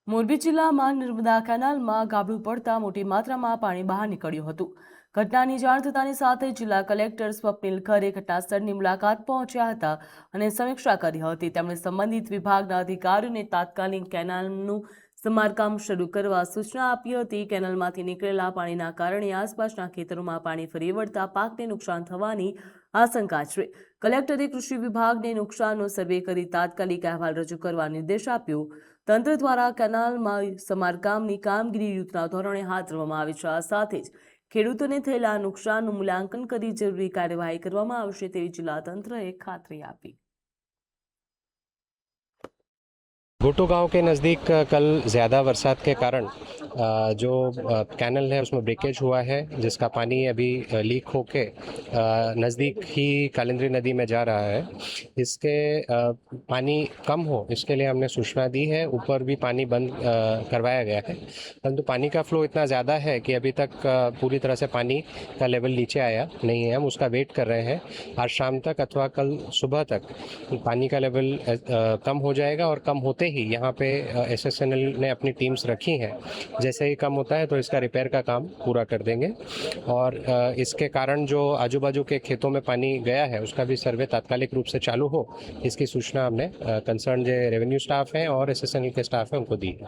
મોરબી જિલ્લામાં નર્મદા કેનાલમાં ગાબડું પડતા મોટી માત્રામાં પાણી બહાર નીકળ્યું હતું। ઘટનાની જાણ થતાની સાથે જિલ્લા કલેક્ટર સ્વપ્નિલ ખરે ઘટનાસ્થળની મુલાકાત પહોંચ્યા હતા અને સમીક્ષા કરી હતી। તેમણે સંબંધિત વિભાગના અધિકારીઓને તાત્કાલિક કેનાલનું સમારકામ શરૂ કરવા સૂચના આપી હતી। કેનાલમાંથી નીકળેલા પાણીના કારણે આસપાસના ખેતરોમાં પાણી ફરી વળતા પાકને નુકસાન થવાની આશંકા છે। કલેક્ટરે કૃષિ વિભાગને નુકસાનનો સર્વે કરી તાત્કાલિક અહેવાલ રજૂ કરવા નિર્દેશ આપ્યો। તંત્ર દ્વારા કેનાલમાં સમારકામની કામગીરી યુદ્ધના ધોરણે હાથ ધરવામાં આવી છે। આ સાથે જ ખેડૂતોને થયેલા નુકસાનનું મૂલ્યાંકન કરી જરૂરી કાર્યવાહી કરવામાં આવશે તેવી જિલ્લા તંત્રએ ખાતરી આપી। गोटो गांव के नज़दीक कल ज़्यादा बरसात के कारण जो कैनल है उसमें ब्रेकेज हुआ है, जिसका पानी अभी लीक होके नज़दीक ही कालिंद्री नदी में जा रहा है। इसके पानी कम हो इसके लिए हमने सूचना दी है। ऊपर भी पानी बंद करवाया गया है, परंतु पानी का फ्लो इतना ज़्यादा है कि अभी तक पूरी तरह से पानी का लेवल नीचे आया नहीं है। हम उसका वेट कर रहे हैं। आज शाम तक अथवा कल सुबह तक पानी का लेवल कम हो जाएगा और कम होते ही यहाँ पे SSNL ने अपनी टीम्स रखी हैं। जैसे ही कम होता है तो इसका रिपेयर का काम पूरा कर देंगे और इसके कारण जो आजू बाजू के खेतों में पानी गया है उसका भी सर्वे तात्कालिक रूप से चालू हो, इसकी सूचना हमने कंसर्न जो रेवेन्यू स्टाफ है और SSNL के स्टाफ है उनको दी है।